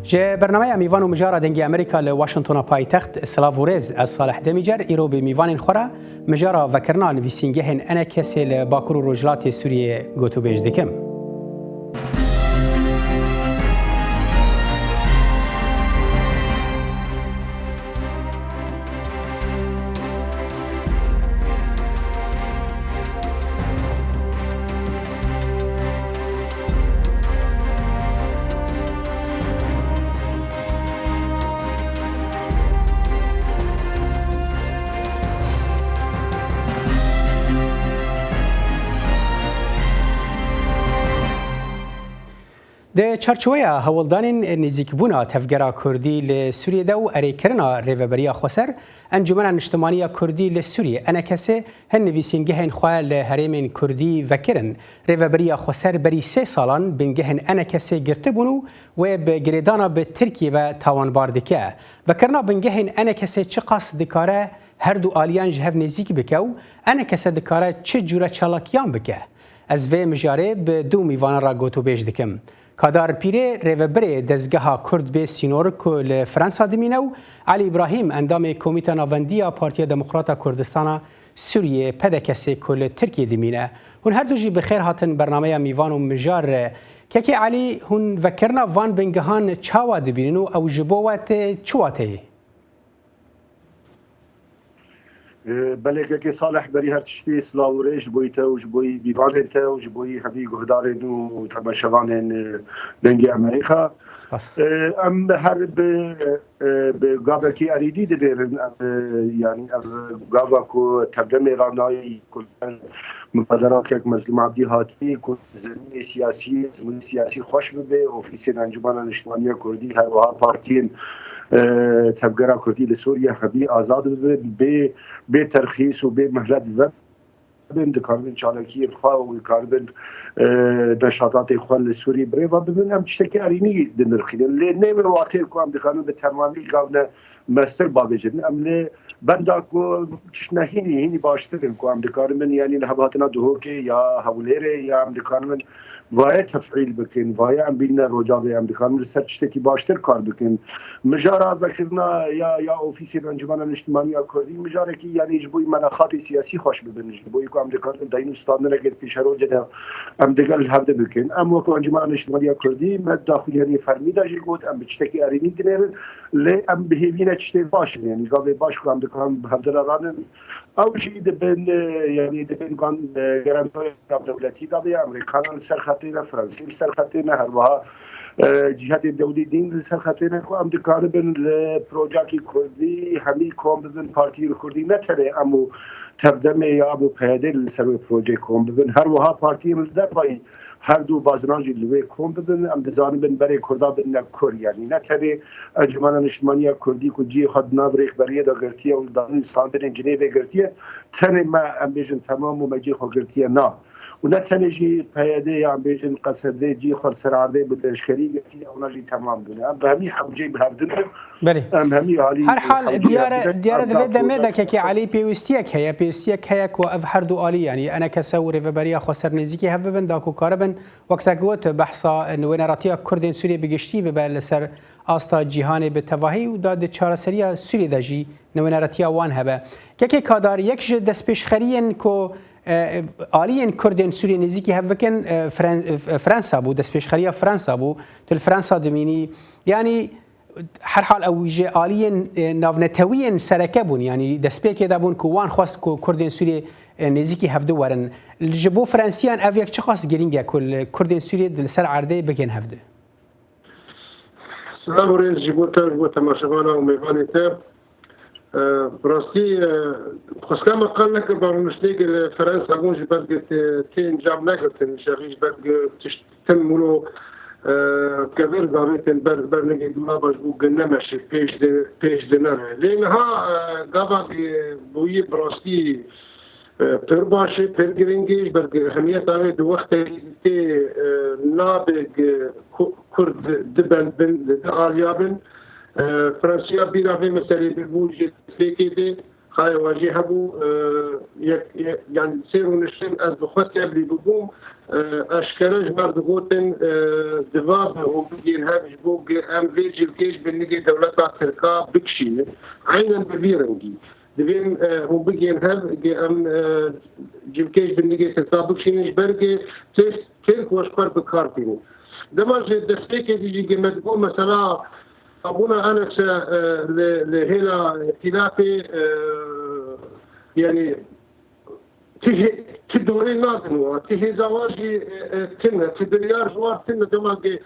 جه برنامه میوان و مجار دنگی امریکا لواشنطن پایتخت سلاوورز از صالح دمیجر ایرو به میوان خورا مجارا وکرنا نویسینگه هن انا کسی لباکور و رجلات سوریه گوتو بیج دکم. ده چارچوبه هولدان نزیکبونا تفگرا کردی لسوریه دو اریکرنا ریوبریا خسر انجمن اجتماعی کردی لسوریه انا کسی هن نویسینگه هن خواه لحریم کردی وکرن ریوبریا خسر بری 3 سالان بنگه هن انا کسی گرته بونو و بگریدانا به ترکیه و تاوان باردکه وکرنا بنگه هن انا کسی چه قصد دکاره هر دو آلیان جهف نزیک بکه و انا کسی دکاره چه جوره چالاکیان بکه از وی مجاره به دو میوان را گوتو بیج دکم. کادار پیره ریوبری دزگاه کرد به سینور که فرانسا دمینه و علی ابراهیم اندام کمیته ناوندی پارتی دموکرات کردستان سوریه پدکسی که ترکیه دمینه هون هر دو جی بخیر هاتن برنامه میوان و مجار که علی هون وکرنا وان بنگهان چاوا دبینو او جبوات چواته بله که صالح بری هر تشتی سلاورش بویته و جبوی بیوانته و جبوی همی گهدارن و تماشوان دنگی امریکا ام هر به گاوا کی اریدی دبیرن یعنی گاوا کو تبدیل ایرانی کل مبادرات که مظلوم عبدی هاتی کل زمین سیاسی خوش به ofisi انجمن اجتماعی کردی هر وها پارتین تفگرا کردی لسوریا همی آزاد به ترخیص و به مهلت و بند کاربن چالاکی خواه و کاربن نشاطات خواه لسوری بره و ببینم چطور ارینی دنرخیده لی نمی واقعی که هم دکانو به تمامی گاونه مستر بابجن املی بنده که چشنهینی هینی باشترین که هم دکانو یعنی لحباتنا دوهوکی یا حولیره یا هم دکانو وای تفعیل بکن وای ام بین رجاوی ام دکان سر چتی باشتر کار بکن مجارا وکرنا یا ofisi انجمن اجتماعی کردی مجاره کی یعنی جبوی مناخات سیاسی خوش ببینید جبوی که ام دکان داینو استان نگه پیش رو جدا ام دگل هفته بکن اما که انجمن اجتماعی کردی مد داخلی یعنی فرمیده جی گفت ام بچتکی ارینی دنر لی ام بهینه چتی باش یعنی گاوی باش که ام دکان هفته رانن او شید بین یعنی دبین کان گرانتوری دولتی گاوی امریکان سر خاطر فرانسه سر خاطر هر وها جهت دولی دین سر خاطر کو ام دکان بن پروژه کردی همی کوم بن پارتی کردی نتره امو تبدم یا ابو پیاده سر پروژه کوم بن هر وها پارتی ملت پای هر دو بازناجی لوی کوم بن ام دزان بن برای کردا بن نکور یعنی نتره انجمن اجتماعی کردی کو جی خود نابریخ برای دگرتی و دان ساندن ژنو گرتی تن ما ام بیشن تمام و مجی خو گرتی نه و نتنجی پیاده یا بیشتر قصده جی خور سرعرده بدرشکری گرتی اونجی تمام دنیا به همی حوجی به هر دنیا بله همی عالی هر حال دیار دوید دمه که علی پیوستیک هیا کو اف هر دو عالی یعنی انا کسور و بریا خسر نزیکی هف بن داکو کاربن وقت قوت بحثا نوینراتیا کردن سوریه بگشتی به بل سر آستا جهان به تواهی و داد چهارسری سوریه دجی نوینراتیا وان هبه که کادار یک دست پیشخرین کو آلیان کردن سوریه نزیکی هفکن فرانسا بود دست پیشخریا فرانسا بود تل فرانسا دمینی یعنی هر حال اویجه آلیان ناونتویین سرکه بون یعنی دست پیک دابون کوان خواست کردن سوریه نزیکی هفته ورن جبو فرانسیان اویک چه خاص گرینگه کل کردن سوریه دل سر عرضه بکن هفته سلام ورز جبوتا تماشاوانا و میوانیتا براستی خواستم قال لك برنامجنيك فرنسا بونجي بلغ تين جام نكتن شغيش بلغ تشتملو كبير داريتن برنامج ما بجبو قلنا ماشي بيش دينار لانها قابا بوي براستی پر باشه پر گرینگیش بر همیت آن دو وقت تي نابق کرد دبن بن آلیابن فرانسیا بیرافی مسئله بوجه فکری خواهی واجه هبو یعنی سیر و نشتن از بخواد قبلی بگم اشكرج مردوتن دباب وبيجين هاج بوق ام فيجي الكيش بالنجي دولة تركا بكشي عينا بفيرنجي دبين هم بيجين هاج ام جيلكيش بالنجي تركا بكشي نجبرجي تلك واشكر بكارتيني دمج دستيك يجي مدقوم مثلا ابونا انا لهنا اختلافي يعني تيجي تدوري نادنوا تيجي زواجي تنا تدريار زوار تنا دماغي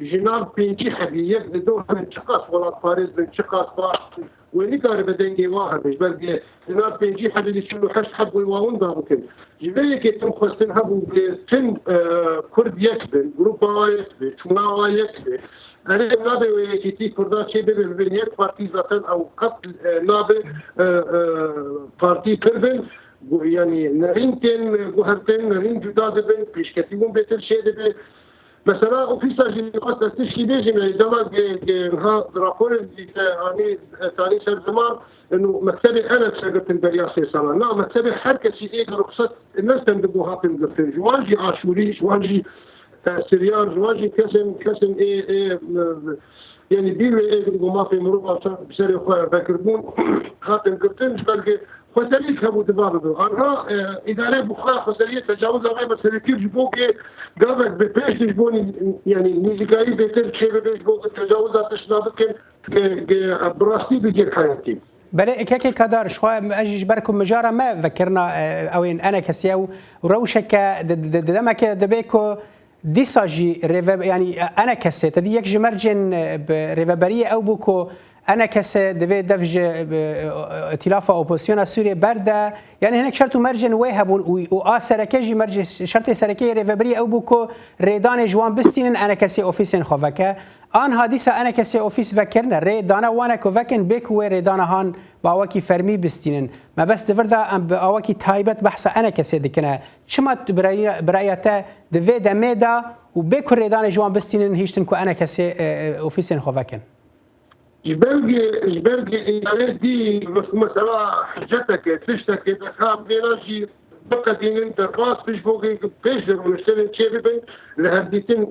جناب بينجي حبي يبدو من شقاص ولا فارس من شقاص ويني قال بدنجي واحد مش بلقي جناب بينجي حبي اللي شنو حس حب ويواون دارتين جبالك تم خستن هبو تم كرد يكبر جروبا يكبر شماوا يكبر أنا نابي ويكتي كردا شيء بالبنيات بارتي ذاتن أو قتل نابي بارتي كربن يعني نرينتين جوهرتين نرين جدا دبن پیش کتیمون بهتر شده به مثلا اوفیسا جنوات استشکی بیجیم ایداما ها راپور آنی تانی سر زمان انه مكتبي انا تشغلت البريا 6 سنه لا مكتبي هر كشي ايه رخصت الناس تندبوا هاتم قلتين جوانجي عاشوري جوانجي سريان جوانجي كسم ايه يعني بيلو ايه ما في مروه بسري خويا فكربون هاتم قلتين بلقي خسريت هبو دبابدو أنا إدارة بخار خسريت تجاوز على بس كيف جبوكي قابل ببيش جبوني يعني نيجي بيتر شيء بيش جبوك تجاوز على تشنابك براستي بيجي حياتي. بله كاكي كدار شوي أجيش بركم مجارة ما ذكرنا أوين أنا كسياو وروشك دمك دبيكو ديساجي يعني أنا كسي تدي يكجي مرجن بريفابرية أو بوكو أنا كسي دفي دفج ائتلاف أوبوزيون سوريا بردا يعني هناك شرط مرجن وهب وآسركجي مرجن شرط سركي ريفابري أو بوكو ريدان جوان بستين أنا كسي أوفيسين خوفكا آن حادثة أنا كسي أوفيس فكرنا ريدانا وانا كوفكن بيكو ريدانا هان باوكي فرمي بستين ما بس دفردا أم باوكي تايبت بحث أنا كسي دكنا شما برأيته دفي دميدا وبيكو ريدان جوان بستين هيشتن كو أنا كسي أوفيسين خوفكن جبرجي يعني دي مثلا حجتك تشتكي بخام بيناجي بقى دين انت راس بيش بوقي بيجر ونشتري شيء بين لهديتين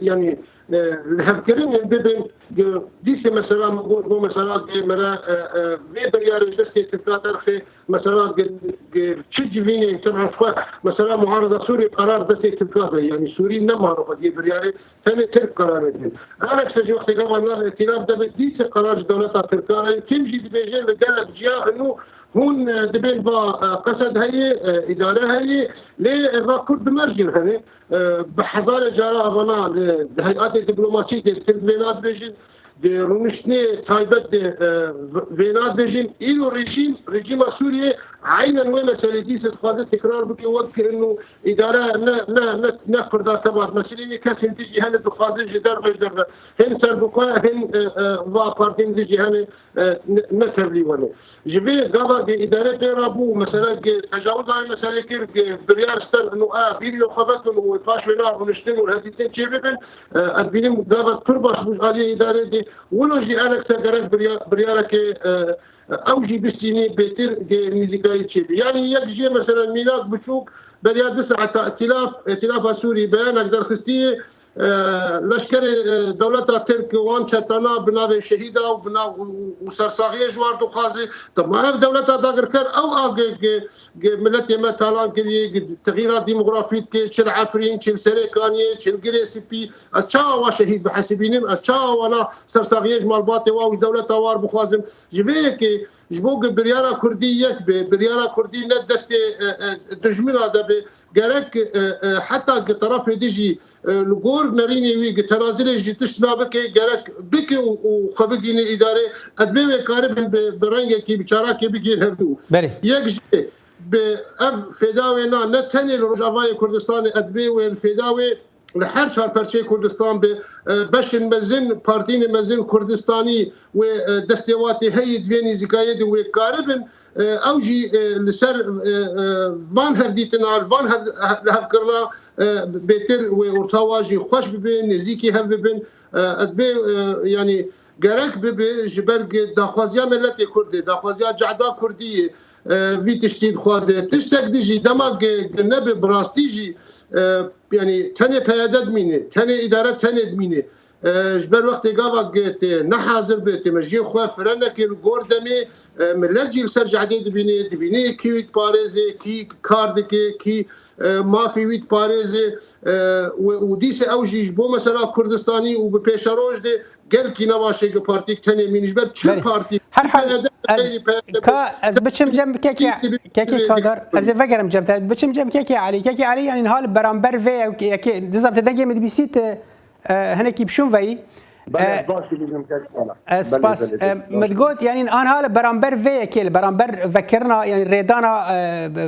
يعني لهذكرين بين ديس مثلا مو مثلا مرا في بريار دستي تفاتر في مثلا تشجي فيني طبعا مثلا معارضه سوري قرار دستي تفاتر يعني سوري نما رفض بريار ثاني ترك قرار انا في وقت قبل الائتلاف ده ديس قرار دوله تركيا تمشي بيجي قال جاء انه هون دبين با قصد هي إدارة هي ليه كرد مرجل هني بحضارة جارة أبنا لهيئات الدبلوماسية التلفينات بيجين دي رونشني تايبت فينات بيجين إلو رجيم سوريا عينا وين مسألة استفادة تكرار بكي وقت إنه إدارة لا كردا تبع مسألة كاسين تيجي هنا تخاذ جدار بجدار هن سربقا هن وابارتين تيجي هنا نسر لي ولا جبي قضاء إدارة رابو مثلا تجاوز على مسألة كير بريار ستر إنه بيلو خبطن وفاش بنا ونشتغل هذه تجيبن أدبينهم قضاء تربص مش عليه إدارة دي ولوجي أنا كسرت بريارك أوجي بستيني بيتر نيزيكاي تشيبي يعني يجي مثلا ميلاد بتشوك بريار 9 ائتلاف سوري بيان أقدر خستيه لشکر دولت ترک وان چتنا بناو شهیدا و بناو سرساغی جوار دو خازی طب ما هف دولت داگر کر او ملت ما تالان کری تغییرات ديموغرافيك چل عفرین چل سرکانی چل گریسپی از چا و شهید بحسبینیم از چا وانا سرساغی جمال باته و دولت وار بخوازم جوی که جبوق بريارا كردي يك بريارا كردي ندست دجمنا دبي جرك حتى طرف ديجي الجور نريني وي تنازل جي تشنابك جرك بك وخبقيني اداره ادبي قارب برنج كي بشارا كي بيجي هردو يك بأف فداوينا نتني الرجاوي كردستان ادبي والفداوي لحر چهار پرچه کردستان به بش مزن پارتین مزن کردستانی و دستیواتی هی دوینی زکایت و کاربن اوجی لسر وان هفدیتنا وان هف کرنا بهتر و ارتواجی خوش ببین نزیکی هف ببین ادبی يعني گرک ببی جبرگ داخوازیا ملت کردی داخوازیا جعدا کردی في تشتيد خوازه تشتك ديجي دماغ نبي براستيجي يعني تاني پیاده مینه تاني اداره تاني مینه جبر وقت قابا قلت نحاضر بيت مجي خوا فرنا كي الجوردمي ملجي سرج عديد دبيني كي ويت باريزي كي كاردك كي ما في ويت باريزي وديس اوجي جبو مثلا كردستاني وببيشاروج دي قال كي نواشي بارتي تاني من جبر تشل بارتي هر حال از بچم جم كيكي كادر از فكرم جم بچم جم كيكي علي يعني نهال برامبر في كي دزم تدنجي مدبيسيت هناكي بشون في سباس متقول يعني انا هلا برامبر في كيل برامبر فكرنا يعني ريدانا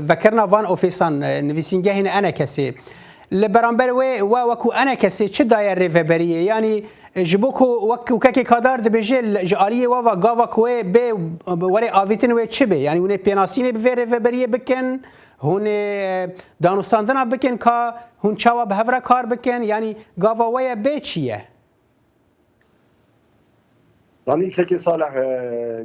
فكرنا فان اوفيسان نفيسينجا هنا انا كسي البرامبر وكو انا كسي شو داير ريفبريه يعني جبوكو وكو كاكي كادار دبيجي جاريه ووا غاوا كوي بي وري افيتن وي تشبي يعني وني بيناسيني بفي ريفبريه بكن هون دانوستاندنا بكن كا هون چاوا بهفرا کار بکن يعني غاوا ويا بيچيه داني كي صالح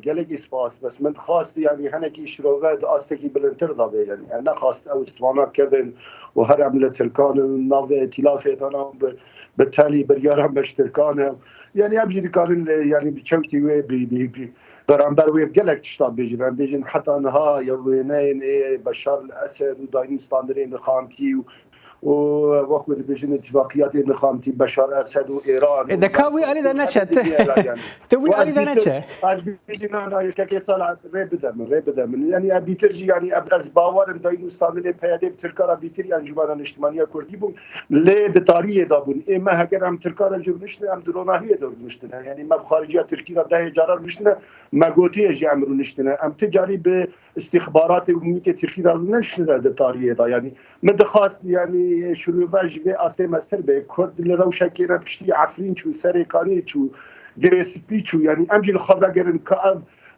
قالك اسباس بس من خاص يعني هنكي شروغات استكي بلنتر ضبي يعني انا خاص او استوانا كيفن وهر عملت تركان ناف ائتلاف انا بالتالي بريارهم مشتركان يعني ابجي كان يعني بچوتي وي بي برامبر وی گلک تشتاب بیجن حتی انها یوینین بشار الاسد و داین استاندرین خامتی و وقت بیجن اتفاقیات خامتی بشار الاسد و ایران اذا كاوي علي ذا نشأت توي علي ذا نشأ بیجن انا که سال رب من يعني ابي ترجي يعني ابرز باور داین استاندرین پیاده ترکار ابي تری انجمن اجتماعی کردی بون ل بتاریه دابون اما هگر هم ترکار جورنشن هم دروناهی دورنشن يعني ما خارجيه ترکیه ده جرار نشنه مگوتی جامرو نشتنه ام تجاری به استخبارات امنیت ترکیه را نشنه در تاریخ دا یعنی مدخواست يعني شروع باش به اسه مصر به کرد لروشکی را پشتی عفرین چو سرکانی چو گرسپی چو یعنی امجل خبرگرن که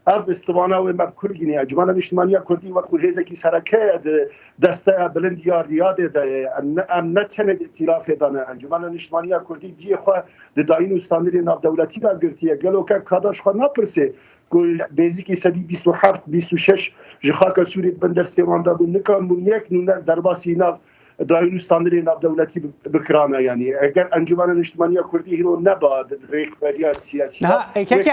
اف استوانا و مبکرگینی اجمالا اجتماعی کردی و کل کی سرکه دسته بلند یاد ام نتنه ائتلاف دانه اجمالا اجتماعی کردی دی خو د داین استانداری ناف دولتی دا گرتیه گلو که کاداش خو نپرسه گل بیزیکی سدی 27 26 جخاک سوری بندستوان دا بون نکان بون یک نون درباسی ناف داین استانداری ناف دولتی بکرانه یعنی اگر انجمن اجتماعی کردی هیرو نباد ریخبری سیاسی ها كاكي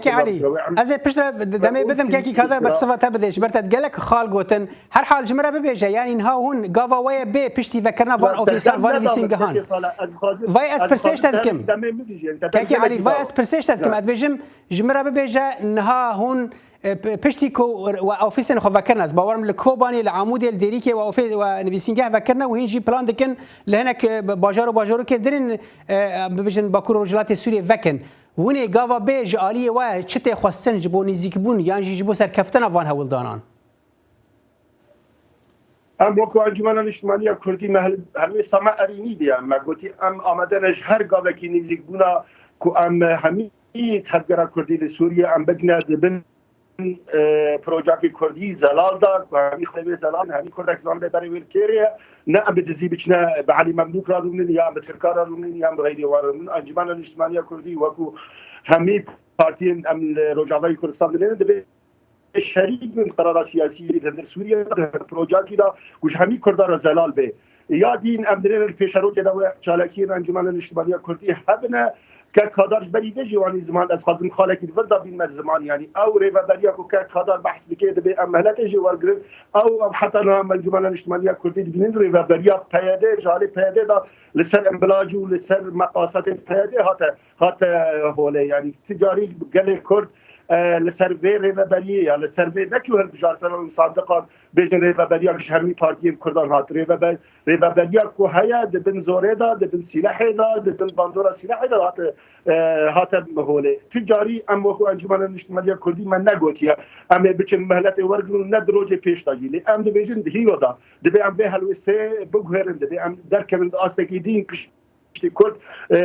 علي از بشر دمي بدم كاكي كادر برصفه بديش برتد قالك خال جوتن هر حال جمره ببيجه يعني انها هون غافا ويا بي بشتي فكرنا فان اوفيسال فان فيسينغهان فاي اس برسيش تدكم كاكي علي فاي اس برسيش تدكم ادبجم جمره ببيجه انها هون پشتیکو و اوفیسن خو فکرنا از باورم لکوبانی العمودی الدریکی و اوفیس و نویسینگه فکرنا و هنجی پلان دکن لهناك باجارو که درن ببجن باکور رجلات سوریه فکن ونی گاوا بیج عالیه و چته خواستن جبو نزیک بون یعنی جبو سر کفتن وان هول دانان ام وکو انجمن اجتماعی کردی هلوی سما ارینی بیا مگوتی ام آمدنش هر گاوا کی نزیک بونا کو ام همی تفکر کردی لسوریه ام بگنا دبن پروژه کردی زلال داد و همی خلیبه زلال همی کردک زمان برای ویلکیریه نه ام بدزی بچنه به علی مملوک را رونین یا به ترکار را رونین یا به غیری وارون انجمن اجتماعی کردی وکو همی پارتی ام روجاوی کردستان دلین دبی شریک من قرار سیاسی در سوریه پروژه کی دا گوش همی کرده را زلال به یا دین ام درین پیشرو که دا چالکی انجمن اجتماعی کردی هبنه که کادرش بریده جوانی زمان از خازم خاله کی وردا بین مر زمان یعنی او ریو دریا کو که کادر بحث دکه به عملت جوار گرن او حتی نام الجمال الاجتماعی کردی بین ریو دریا پیاده جالی پیاده دا لسر امبلاج و لسر مقاصد پیاده هات هوله یعنی تجاری گله کرد لسر وی ریو دریا یا لسر وی نکو هر بجارتن صادقان بین ریو دریا که همی پارتی کردان هات ریو دریا کو هيا دبن زوره دا دبن سلاح دا دبن باندورا سلاح دا هات مهوله تجاری ام وکو انجمن اجتماعی کردی من نگوتیه ام بچن مهلت ورگون ندروج پیش داجیلی ام دبیجن دهیرو دا دبی ام به هلوسته بگهرن دبی ام درکن آستکی دین کش کرد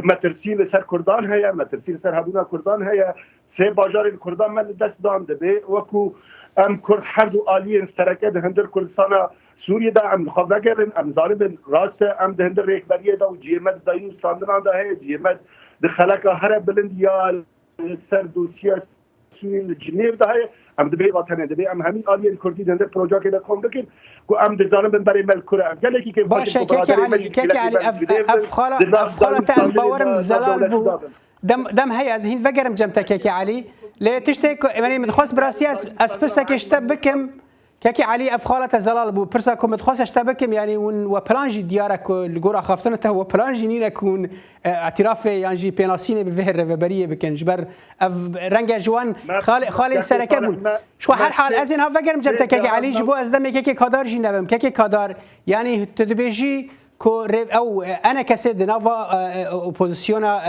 مترسیل سر کردان هيا مترسیل سر هبونا کردان هيا سه باجار کردان من دست دام دبی وکو ام کرد هر دو عالی استرکه ده هندر کردستان سوریه دا ام خواهگرن ام ظالم راست ام ده هندر ریخبریه دا و جیمت داینو ساندران دا هی جیمت ده خلقه هر بلند یا سر دوسیه سوریه جنیب دا هی ام دبی وطنه دبی ام همین عالی کردی ده هندر پروژه که ده کن بکن ام دزانم من برای مل کره ام گله کی باشه کیکی علی افخاله از باورم زلال بو دم هي از هين فقرم جمتا كيكي علي لا تشتك يعني متخص براسي اسبرسك اشتبكم كيكي علي افخاله زلال بو برسكم متخص اشتبكم يعني وبلانجي ديارك الجورا خافتنته هو بلانجي نينكون اعتراف يعني بيناسيني بفهر ريفبريه بكن جبر رنجا جوان خالي سركبون شو حال ازين ها فقرم جمتا كيكي علي جبو ازدم كيكي كادار جينبم كيكي كادار يعني تدبيجي او انا كسد نافا اوبوزيسيونا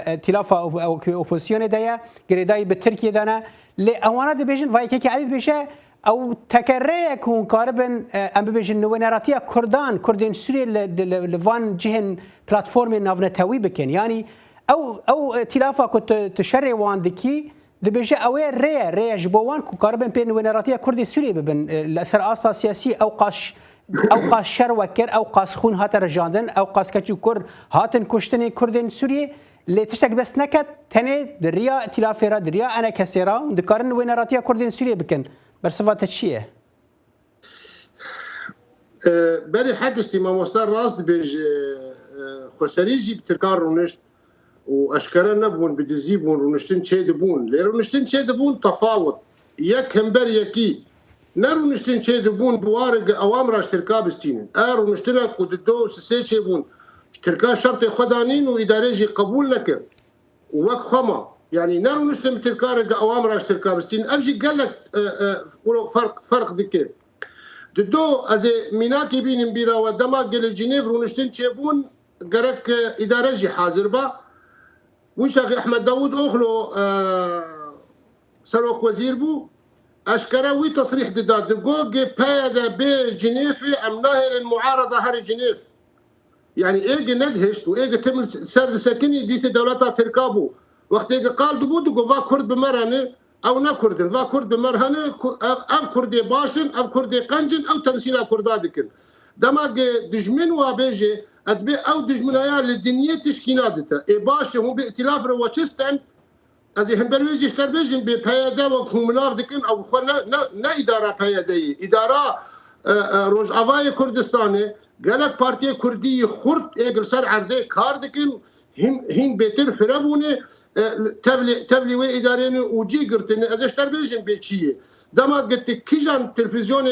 ائتلاف او اوبوزيسيون دايا غريداي بتركيا دانا لاوانا دبيجن فايكي علي بيشه او تكرر يكون قاربا ام بيجن نوينراتيا كردين سوريا لفان جهن بلاتفورم نافنتاوي بكن يعني او ائتلافا كنت تشري واندكي دبيجه اوي ري جبوان قاربا بين نوينراتيا كردي سوريا ببن الاسر اساس سياسي او قاش شر وكر او قاس خون هات رجاندن او قاس كچو كر هاتن كشتني كردن سوريا اللي تشتك بس نكت تاني دريا ائتلافيرا دريا انا كسيرا ذكرن وين راتيا كردن سوريا بكن برصفات الشيء بري حدثتي ما مستر راس بيج خسريجي بتركار رونشت واشكرا نبون بدزيبون رونشتن تشيدبون لرونشتن تشيدبون تفاوض يك همبر يكي نرو نشتن شيء دبون بوارق اوامر اشتركا بستين ارو نشتنا كودو سي شيء بون اشتركا شرط خدانين واداريجي قبول نكر ووك خما يعني نرو نشتن تركا اوامر اشتركا بستين ابجي قال لك فرق دكير ددو از ميناكي بين بيرا ودما قال جنيف ونشتن شيء بون قرك اداريجي حاضر با وشاغ احمد داوود اوخلو سروك وزير بو اشكره وي تصريح داد جوجي بادا بجنيف امناه المعارضه هاري جنيف يعني ايجي ندهشت وايجي تم سرد سكني ديس دولتها تركابو وقت ايجي قال دبودو فا كرد بمرهنه او نا كردن فا كرد بمرهنه اب كردي باشن اب كردي قنجن او تمثيل كردادكن دما دجمن وابيجي ادبي او دجمنايا للدنيا تشكينادته اي باش هو بائتلاف روتشستن از هندرويجي اشتربيجن بپياده وكمناف دكن او خنا نا اداره پياده اداره روجاوای كردستاني قالك بارتي كردي خرد اجل سر عرضه كار دكن هين بيتر فرابونه تبلي وي ادارين وجي قرتن از اشتربيجن بيچيه دما قلت كيجان تلفزيون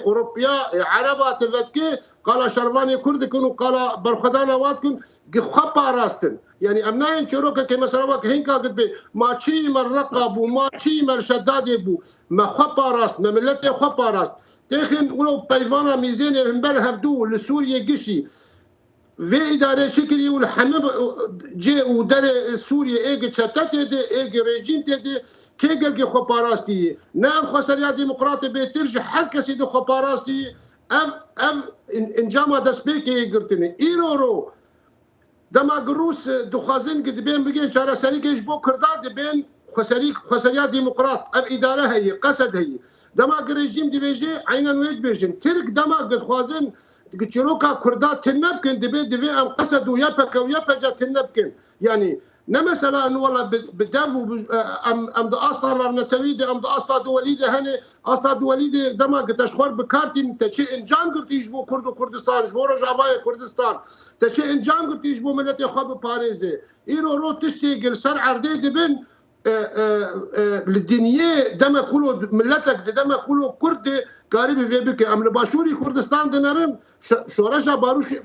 اوروبيا عربه تفكي قال شرواني كرد كانوا قال برخدانا واتكن خبا راستن يعني امناين شروكه كمثلا وك هينكا قد بي ما تشي من رقب وما تشي من شداد بو ما خبا راست ما ملتي خبا راست تخن ولو بايفانا ميزان منبر هفدو لسوريا قشي في اداره شكري والحنب جي ودار سوريا ايج تشتت دي ايج ريجيم دي كيجل خبا راستي نعم خسريا ديمقراطي بترجع حركه سيدي خبا راستي اف انجاما دسبيكي قرتني ايرورو دما قروس دخازن قد بين بقين شارع سريك يجبو كرداد بين خسريا ديمقراط الاداره هي قصد هي دما ريجيم دي بيجي عينا ويد بيجن ترك دما قد خازن قد شروكا كرداد تنبكن دبي ام قصد ويابك ويابجا تنبكن يعني نمثلا انه والله بدافو ام دا اصلا نتويد ام دا اصلا دوليده هني اصلا دوليده دما قد اشخر بكارتين تشي انجام قرت يجبو كرد وكردستان جبو رجاوي كردستان تشي انجام قرت يجبو ملتي خاب باريزي ايرو رو تشتي قل سر عردي دبن للدنيا دما كله ملتك دما كله كرد قريب في بك ام باشوري كردستان دنرن شورشا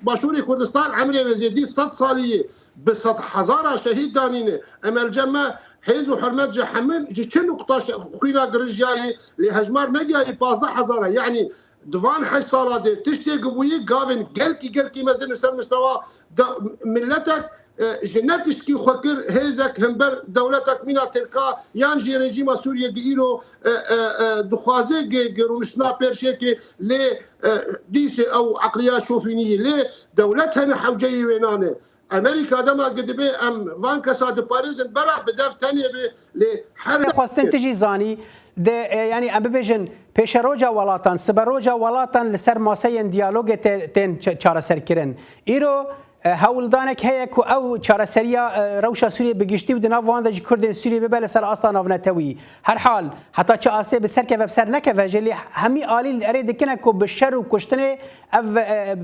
باشوري كردستان عمري وزيدي 100 صاليه ب 100,000 شهيد دانينه اما الجماعه حيز وحرمات جحمل جي نقطه خوينا قرجاي لهجمار نجاي 15,000 يعني دفان حصاله تشتي قبوي قابن قلكي مازال سر مستوى ملتك جنتشكي خكر هيزك همبر دولتك مينا تركا يانجي ريجيما سوريا ديرو دخوازي قرونشنا بيرشيكي لي ديسي او عقليه شوفينيه لي دولتها نحوجي وينانه امريكا دما قد بي ام فانكسا دو باريزن برا بداف ثانيه لحرب خواستن تجي زاني يعني ام بيجن پیشروجا ولاتان سبروجا ولاتان لسر ماسين ديالوج تن چاره سر کرن ایرو هەوڵدانێک هەیە و ئەو چارەسەریە ڕەوشە سووریە بگشتی و دناواندا کوردێن سووریە ببە لەسەر ئاستا ناونەتەوی هەر حال حتا چه ئاسێ بەسەرکەوە بەسەر نەکەوە ژێلی هەمی ئالی ئەرێ دکنە و بە شەر و کوشتنێ ئەو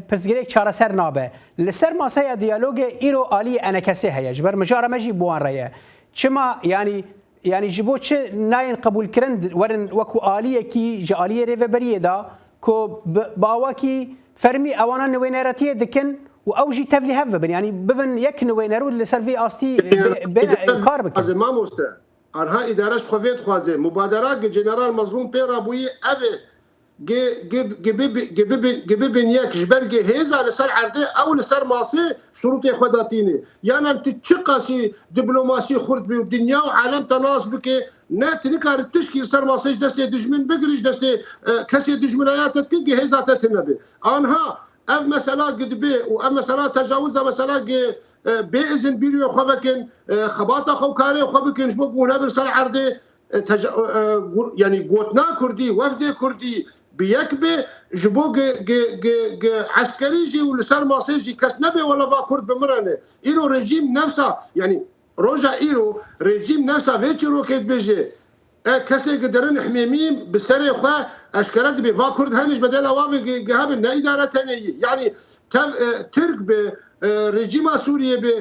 پرسگرێک چارەسەر نابێ لەسەر ماسەیە دیالۆگێ ئیرۆ ئالی ئەنەکەسێ هەیە ژبەر مژارەمەژی بوان ڕێیە چما yani ji bo çi nayên qebûlkirin werin wekû aliyekî ji aliyê rêveberiyê da ku bawakî fermî ewana nivêneretiyê dikin û ew jî tevlî hev bibin yani bibin yek nivêner û li ser vê astî kar bikin. Mamoste anha îdareş xwe dixwaze mubadera General Mazlûm pê rabûyî ev ê gibibin yek ji ber hêza li ser erdê ew li ser masê şurûtê xwe datîne yanan tu çi qasî diplomasî xurt bî û dinya û alem te nas bike ne tu nikarî tişkî li ser masê ji destê dijmin bigirî ji destê kesê dijminaya te dikî hêza te tune bê anha ev mesela gidibê û ev mesela tecawuz da mesela bê izin bîrî xwe vekin xebata xewkarê xwe bikin ji bo bûne bir ser erdê yani gotna Kurdî wefdê Kurdî بيك بي جبو عسكري جي ولسر ماسي جي كس نبي ولا فا كرد بمرنه إيرو رجيم نفسه يعني روجا إيرو رجيم نفسه فيتش رو كيد بيجي كسي قدرن حميميم بسري خوا أشكرت بي فا كرد هنش بدل وافي جهاب النا إدارة تانية يعني ترك برجيم سوريا بي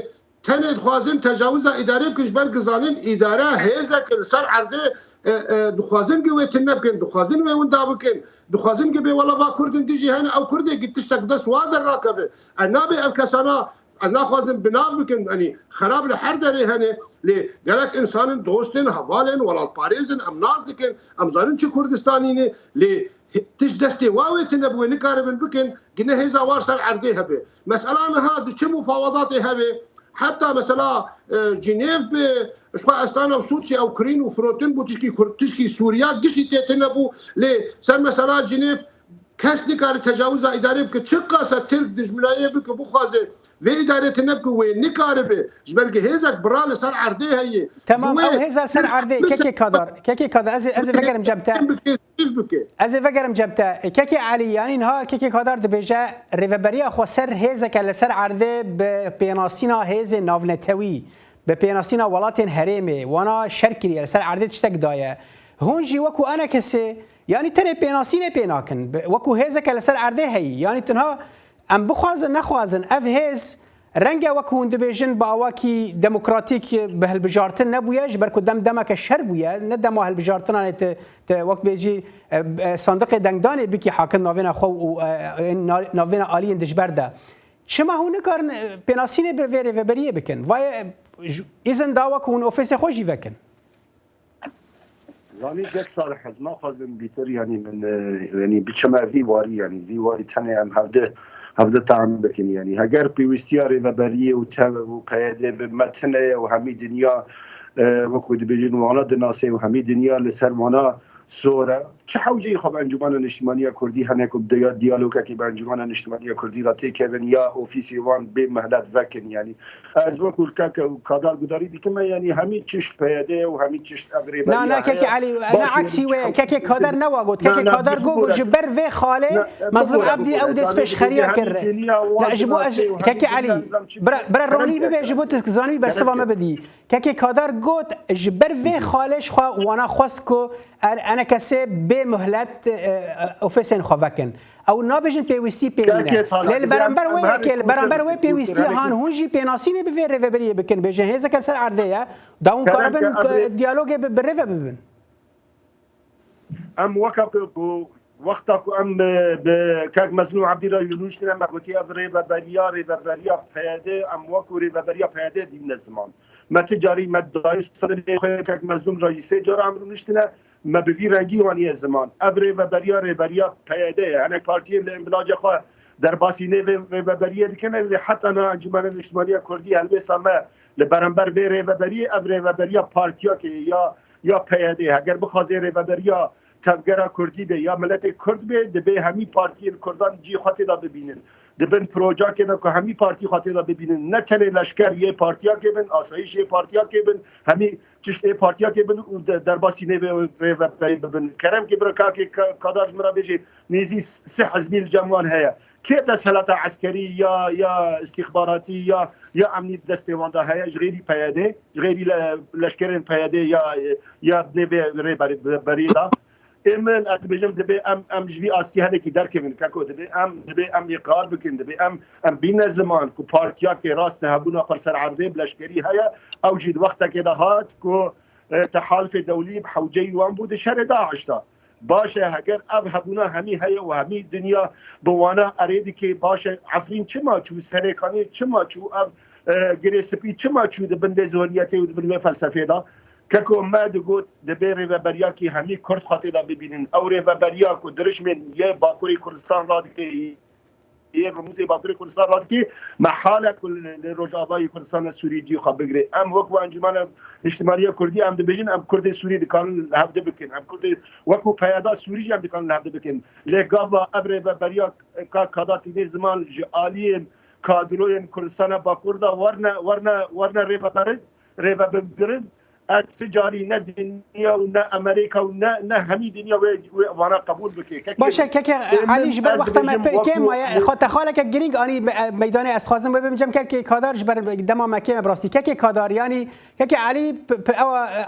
تنه خوازن تجاوز إدارة بكش برقزانين إدارة هيزك السر عرضه دخوازن قويتن نبكن دخوازن وين دابكن دخوازن قبي والله فا كردن ديجي هنا او كردي قد تشتك دس وادر راكفه النابي افكسانا انا خوازن بناب بكن يعني خراب لحردري هنا لي قالك انسان دوستن حوالن ولا باريزن ام ناس لكن ام زارن شي كردستانيني لي تش دستي واويتن ابو نكاربن بكن قلنا هيزا وارسل عردي هبه مساله هذا شي مفاوضات هبه حتى مثلا جنيف شخوا استانا وسوتشي او كرين وفروتين بو تشكي سوريا قشي تيتنبو لي سر مثلا جنيف كسني كار تجاوز اداري بك تشقاسه تلك دجمنايه بك بو خازه في اداره تنبك وين نكاربه جبرك هيزك برال سر عردي هي تمام او هيزر سر عردي كيكي قدر از فكرم جبته از فكرم جبته كيكي علي يعني ها كيكي قدر دبيجا ريفبريا خو سر هيزك لسر عردي بيناسينا هيز نافنتوي بپیناسینا ولاتین هرمه وانا شرکری سر عرضه تشتک دایه هونجی وکو انا کسی یعنی تنه پیناسینه پیناکن وکو هزک لسر عرضه هی یعنی تنها ام بخوازن نخوازن اف هز رنگ وکو اندبیجن با واکی دموکراتیک به هالبجارتن نبویه جبر کو دمک شر بویه نه دم هالبجارتن ت وقت بیجی صندوق دنگدان بکی حاکم ناوینا خو ناوینا عالی دجبرده شما هو نکارن پیناسینه بر وری و بریه بکن وای إذن داوا كون أوفيس خوشي فكن. زاني ديك صالح ما خازن بيتر يعني من يعني بتشما في واري يعني في واري تاني هم هفده تعم بكن يعني هجر بيوستياري وبريه وقيادة بمتنة وهمي دنيا وكود بيجين وانا دناسي وهمي دنيا لسر وانا سوره چه حوجه خب انجمن اجتماعی کردی هنه کو دیالوگی که با انجمن اجتماعی کردی را تکون یا اوفیسی وان به مهلت وکن یعنی از وکول که کادر گداری دیگه یعنی همین چش پیاده و همین چش ابری نه که علی انا عکسی و که کادر نواگود که کادر گوگو جبر و خاله مظلوم عبدی او دست پیش خریا کرده لا جبو که علی برا رونی به جبو تسکزانی بر سوا ما بدی که کادر گوت جبر و خالش خو وانا خاصکو انا کسی به مهلت اوفیسن خوابکن او نابجن پیوستی پیونه لیل برانبر وی پیوستی هان هونجی پیناسینه به ریو بریه بکن بجن هیزه کل سر عرده یا داون کاربن دیالوگ به ریو ببین ام وقتا ام كاك مزنوع عبد الله يونس لما قلت يا ریو بریا پیاده ام وکو ریو بریا پیاده دین زمان ما تجاری ما دایش سر كاك مزنوع رئیسه جار امرو نشتنه ما بفي رنگی وانی زمان ابر و بریا پیاده انا پارتی امبلاج خو در باسینه و بریا کنه حتی انا انجمن اجتماعی کردی البته ما لبرانبر بره و بریا ابر و بریا پارتیا که یا پیاده اگر بخوازه و بریا تفگرا کردی به یا ملت کرد به همین پارتی کردان جی خاطر دا ببینن دبن پروژه که نه همین پارتی خاطر دا ببینن نه تنه لشکر یه پارتیا که بن آسایش یه پارتیا که بن همین چشته پارتیا که بن در باسینه و بن کرم که برا که کادرج مرا بجی نیزی سه حزبی الجمعان هيا که دستهلات عسکری یا استخباراتی یا امنیت دستوانده هیا غیری پیاده غیری لشکرین پیاده یا نوی بریدا من از بجم دبی ام جوی آسیه هده که درک من که دبی ام اقرار بکن دبی ام بین زمان کو پارتیا که راست هبونا پر سر عرضه بلشکری هیا او جید وقت که دهات کو تحالف دولي بحوجي وان بود شر داعش دا باشه اگر اب هبونا همی هيا و همی دنیا بوانا اريد که باشه عفرين چما چو سرکانی چما چو اب گریسپی چما چو د بنده زونیته و بنده فلسفه دا كاكو ما دقوت دبيري وبرياكي همي كرد خاطئة ببينين أوري وبرياكو درش من يه باكوري كردستان رادكي يه رموزي باكوري كردستان رادكي محالة كل رجاباي كردستان السوري جي خبقري أم وكو أنجمان اجتماعية كردية أم دبيجن أم كرد سوري دكان لهبد بكن أم كرد وكو بيادا سوري جي أم دكان لهبد بكن لقابا أبري وبرياك كاداتي دي زمان جعاليين كادروين كردستان باكوردا ورنا ريفا بمدرد از تجاری نه دنیا و نه امریکا و نه همین دنیا و وانا قبول بکی باشه که علی جبر وقت ما پرکه ما خاطر خاله که گرینگ آنی میدان اسخازم ببینم که کادر جبر دما مکه براسی که کادر یعنی که علی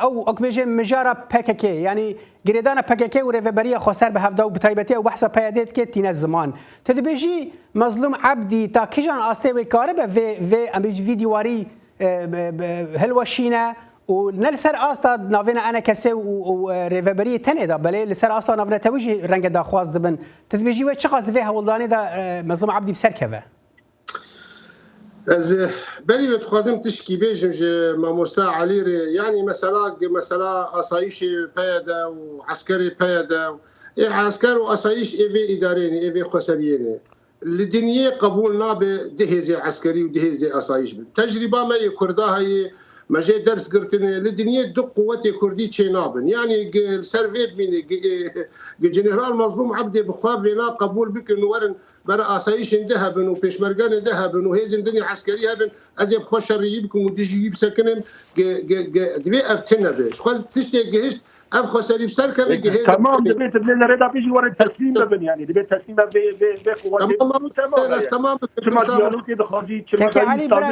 او اکمیجن مجارا پککه یعنی گریدان پککه و رهبری خسر به هفته و بتایبتی و بحث پیادت که تین زمان تدبیجی مظلوم عبدی تا کیجان آسته و کاره به امیج ویدیواری هلوشینه و نلسر آستا نافینا أنا كسي وريفبري تاني دا بله لسر آستا نافینا توجه رنگ دا خواست دبن تدبيجي وش خاص فيها ولداني دا مظلوم عبدي بسر كذا از بری بتخوازم تشکی بیشم که ماموستا علی يعني مثلا آسایش پیاده و عسکری پیاده عسكر و آسایش ایوی ادارینی ایوی خسریینی لدنيا قبول نابه دهزي عسكري ودهزي آسایش تجربه ما يكردا هي مجا درس قرتن للدنيا دق قوتي كردي تشينابن يعني سيرفيت مين جنرال مظلوم عبدي بخافينا قبول بك انه ورن برا اسايش ذهبن وبيشمرغان ذهبن وهيز الدنيا عسكريه هبن ازيب خوشري بكم وديجي بسكنن دبي افتنا باش خذ تشتي جهشت اب خسري بسركه جهز تمام دبيت بلنا رضا بيجي ورا التسليم بن يعني دبيت تسليم بقوه تمام ديالو كده خازي كي علي برا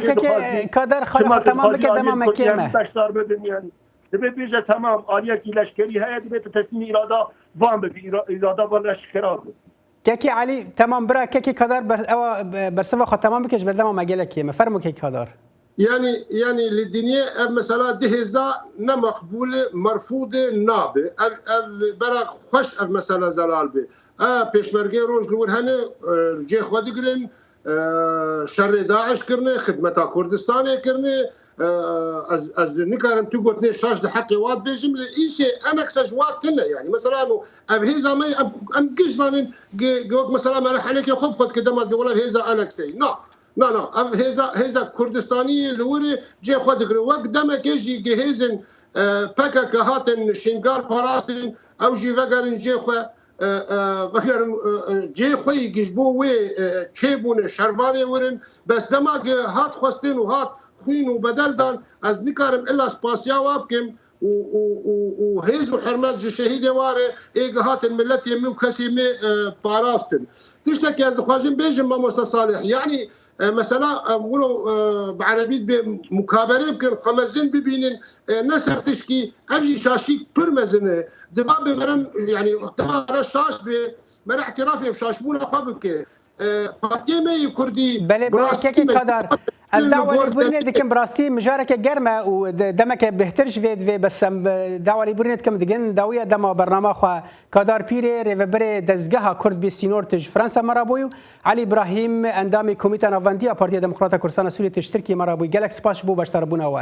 كادر خلق تمام بكدما مكيمه باشدار بدن يعني دبيت بيجي تمام آليه كي لشكري هي دبيت تسليم اراده وان اراده ولا شكرا كي علي تمام برا كي كادر برسوا خ تمام بكش بردما مجالك ما فرمو كي كادر يعني للدنيا مثلا دهزا نمقبول مرفوض نابه برا خوش مثلا زلال به پیشمرگی روز لور هنه جه خود گرن شر داعش کرنه خدمت کردستان کرنه از نکارم تو گفتنه شاش ده حقی واد بیشم لیشه انکسش واد کنه يعني مثلا اب هیزا ما ام گشتن گوک مثلا مرحله که خوب خود کدام از ولا هیزا انکسی نه اب هیزا کردستانی لوری جه خود گرن وقت دم کیجی گهیزن پکا که هاتن شنگار پاراستن او جی وگرن جه خو وگرن جه خوی گشبو و چیبون شروانی ورن بس دما هات خواستن و هات خوین و بدل دان از نکارم الا سپاسیا وابکم و هیز و حرمت شهید واره ایگه هاتن ملت یمی و کسی می پاراستن تشتكي از خواجم بیجم ما مصطفى صالح يعني مثلا بقولوا بعربيت بمكابره يمكن خمزين ببينن نسر تشكي امشي شاشيك برمزن دفاع بمرن يعني دفاع شاش بمرن اعترافي بشاشمون اخوابك فاتيمي كردي بله كي قدر از دعوة لبورنت دكم براستي مجارك جرمة ودمك بهترش في بس دعوة لبورنت كم دجن داوية دما برنامج خا كادار بيري ريفبري دزجها كرد بسينور تج فرنسا مرابوي علي إبراهيم اندامي كوميتا نافانديا بارتيا ديمقراطية كردستان سوريا تشتركي مرابوي جالكس باش بو باشتربونا و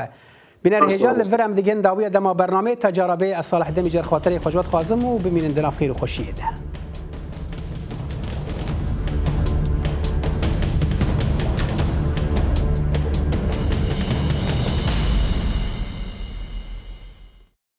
بنا الرجال لفرام دجن داوية دما برنامج تجاربي الصالح دمي جر خاطري خجوات خازم وبمين اندنا خير وخشية